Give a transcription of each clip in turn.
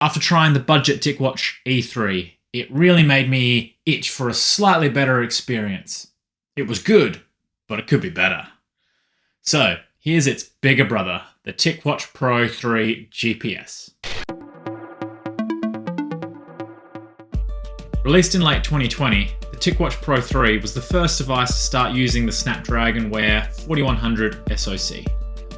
After trying the budget TicWatch E3, it really made me itch for a slightly better experience. It was good, but it could be better. So here's its bigger brother, the TicWatch Pro 3 GPS. Released in late 2020, the TicWatch Pro 3 was the first device to start using the Snapdragon Wear 4100 SoC.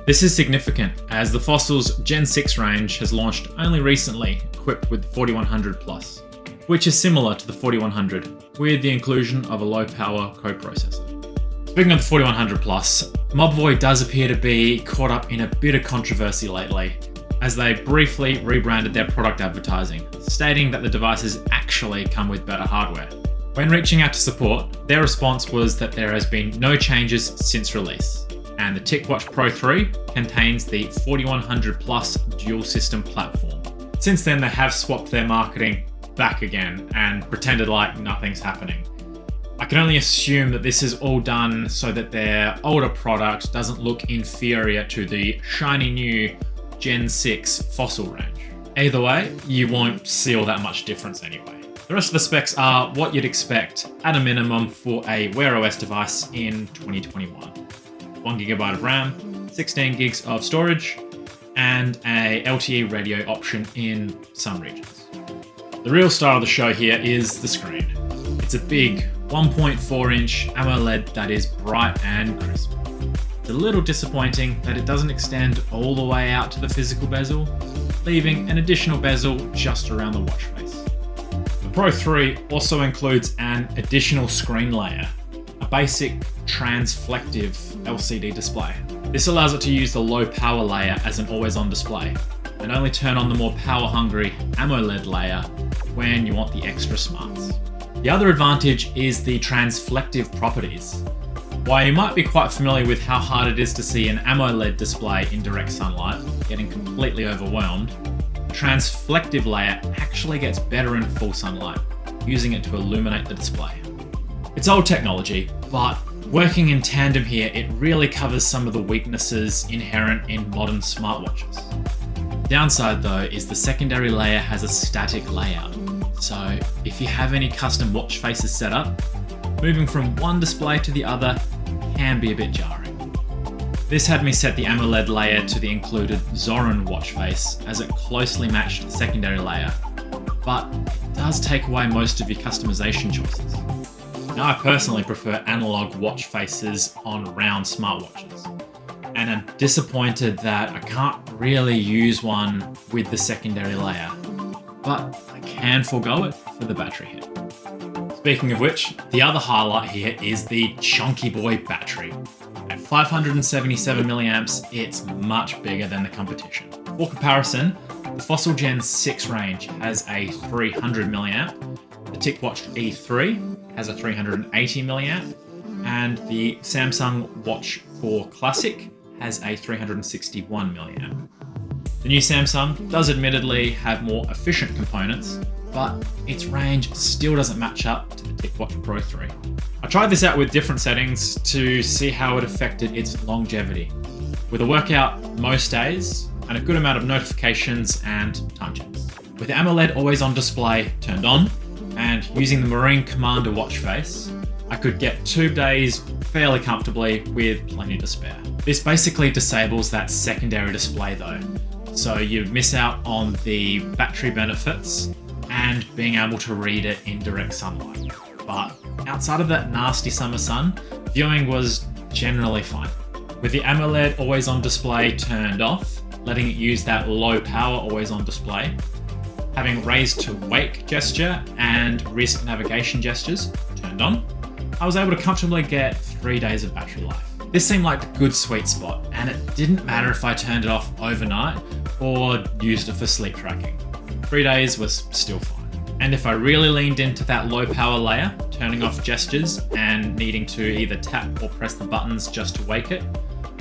This is significant as the Fossil's Gen 6 range has launched only recently equipped with 4100 Plus, which is similar to the 4100 with the inclusion of a low-power coprocessor. Speaking of the 4100 Plus, Mobvoi does appear to be caught up in a bit of controversy lately, as they briefly rebranded their product advertising, stating that the devices actually come with better hardware. When reaching out to support, their response was that there has been no changes since release, and the TicWatch Pro 3 contains the 4100 Plus dual system platform. Since then, they have swapped their marketing back again and pretended like nothing's happening. I can only assume that this is all done so that their older product doesn't look inferior to the shiny new Gen 6 Fossil range. Either way, you won't see all that much difference anyway. The rest of the specs are what you'd expect at a minimum for a Wear OS device in 2021. 1GB of RAM, 16 gigs of storage, and a LTE radio option in some regions. The real star of the show here is the screen. It's a big 1.4-inch AMOLED that is bright and crisp. It's a little disappointing that it doesn't extend all the way out to the physical bezel, leaving an additional bezel just around the watch face. The Pro 3 also includes an additional screen layer, a basic transflective LCD display. This allows it to use the low power layer as an always-on display, and only turn on the more power-hungry AMOLED layer when you want the extra smarts. The other advantage is the transflective properties. While you might be quite familiar with how hard it is to see an AMOLED display in direct sunlight, getting completely overwhelmed, the transflective layer actually gets better in full sunlight, using it to illuminate the display. It's old technology, but working in tandem here, it really covers some of the weaknesses inherent in modern smartwatches. The downside though is the secondary layer has a static layout, so if you have any custom watch faces set up, moving from one display to the other can be a bit jarring. This had me set the AMOLED layer to the included Zorin watch face as it closely matched the secondary layer, but it does take away most of your customization choices. Now I personally prefer analog watch faces on round smartwatches, and I'm disappointed that I can't really use one with the secondary layer, but I can forego it for the battery hit. Speaking of which, the other highlight here is the chunky boy battery. At 577 milliamps, it's much bigger than the competition. For comparison, the Fossil Gen 6 range has a 300 milliamp, the TicWatch E3 has a 380 milliamp, and the Samsung Watch 4 Classic has a 361 milliamp. The new Samsung does admittedly have more efficient components, but its range still doesn't match up to the TicWatch Pro 3. I tried this out with different settings to see how it affected its longevity, with a workout most days and a good amount of notifications and time checks. With the AMOLED always on display turned on, and using the Marine Commander watch face, I could get 2 days fairly comfortably with plenty to spare. This basically disables that secondary display though, so you miss out on the battery benefits and being able to read it in direct sunlight. But outside of that nasty summer sun, viewing was generally fine. With the AMOLED always on display turned off, letting it use that low power always on display, having raise to wake gesture and wrist navigation gestures turned on, I was able to comfortably get 3 days of battery life. This seemed like the good sweet spot, and it didn't matter if I turned it off overnight or used it for sleep tracking. 3 days was still fine. And if I really leaned into that low power layer, turning off gestures and needing to either tap or press the buttons just to wake it,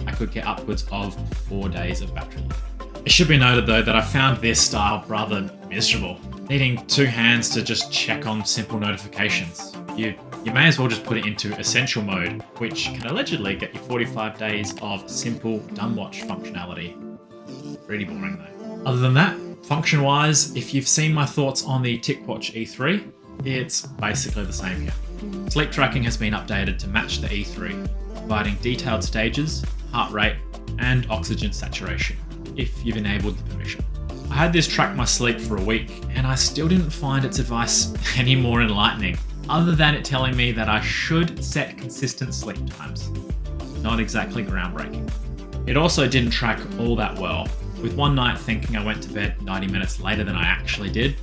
I could get upwards of 4 days of battery life. It should be noted though that I found this style rather miserable, needing 2 hands to just check on simple notifications. You may as well just put it into essential mode, which can allegedly get you 45 days of simple done watch functionality. Pretty boring though. Other than that, Function-wise, if you've seen my thoughts on the TicWatch E3, it's basically the same here. Sleep tracking has been updated to match the E3, providing detailed stages, heart rate, and oxygen saturation, if you've enabled the permission. I had this track my sleep for a week, and I still didn't find its advice any more enlightening, other than it telling me that I should set consistent sleep times. Not exactly groundbreaking. It also didn't track all that well, with one night thinking I went to bed 90 minutes later than I actually did.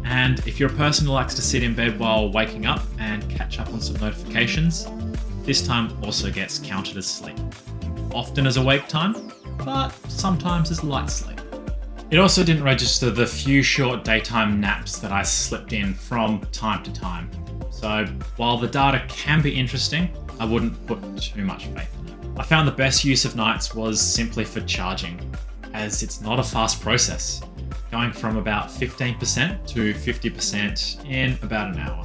And if you're a person who likes to sit in bed while waking up and catch up on some notifications, this time also gets counted as sleep. Often as awake time, but sometimes as light sleep. It also didn't register the few short daytime naps that I slipped in from time to time. So while the data can be interesting, I wouldn't put too much faith in it. I found the best use of nights was simply for charging, as it's not a fast process, going from about 15% to 50% in about an hour.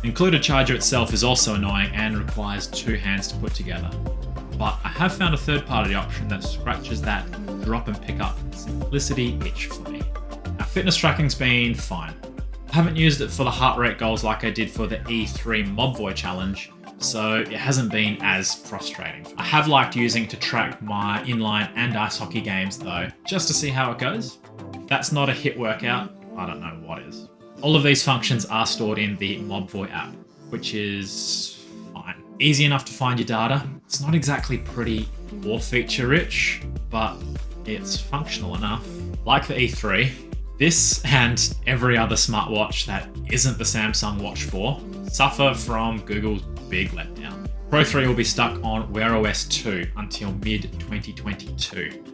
The included charger itself is also annoying and requires 2 hands to put together. But I have found a third-party option that scratches that drop and pick up simplicity itch for me. Now, fitness tracking's been fine. I haven't used it for the heart rate goals like I did for the E3 Mobvoi challenge, so it hasn't been as frustrating. I have liked using it to track my inline and ice hockey games though, just to see how it goes. If that's not a HiiT workout, I don't know what is. All of these functions are stored in the Mobvoi app, which is fine. Easy enough to find your data. It's not exactly pretty or feature rich, but it's functional enough. Like the E3, this and every other smartwatch that isn't the Samsung Watch 4 suffer from Google's big letdown. Pro 3 will be stuck on Wear OS 2 until mid-2022.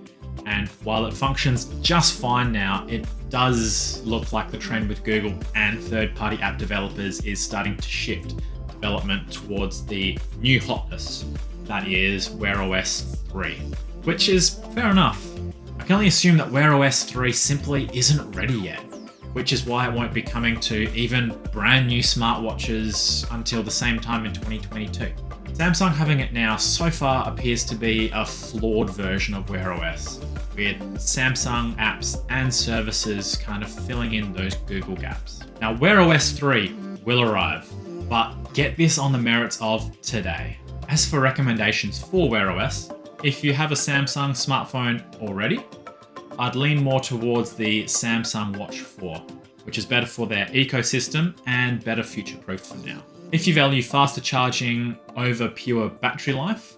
And while it functions just fine now, it does look like the trend with Google and third-party app developers is starting to shift development towards the new hotness, that is Wear OS 3, which is fair enough. I can only assume that Wear OS 3 simply isn't ready yet, which is why it won't be coming to even brand new smartwatches until the same time in 2022. Samsung having it now so far appears to be a flawed version of Wear OS, with Samsung apps and services kind of filling in those Google gaps. Now, Wear OS 3 will arrive, but get this on the merits of today. As for recommendations for Wear OS, if you have a Samsung smartphone already, I'd lean more towards the Samsung Watch 4, which is better for their ecosystem and better future-proof for now. If you value faster charging over pure battery life,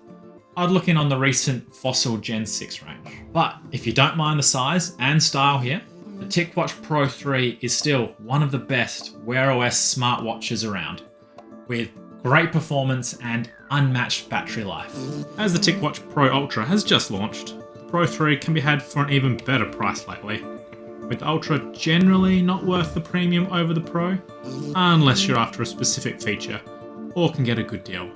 I'd look in on the recent Fossil Gen 6 range. But if you don't mind the size and style here, the TicWatch Pro 3 is still one of the best Wear OS smartwatches around, with great performance and unmatched battery life. As the TicWatch Pro Ultra has just launched, the Pro 3 can be had for an even better price lately, with the Ultra generally not worth the premium over the Pro, unless you're after a specific feature or can get a good deal.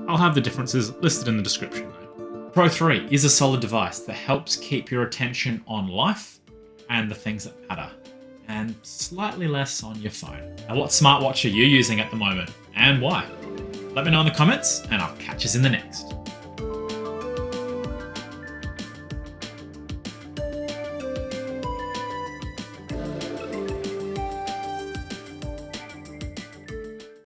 I'll have the differences listed in the description though. Pro 3 is a solid device that helps keep your attention on life and the things that matter, and slightly less on your phone. Now, what smartwatch are you using at the moment and why? Let me know in the comments and I'll catch us in the next.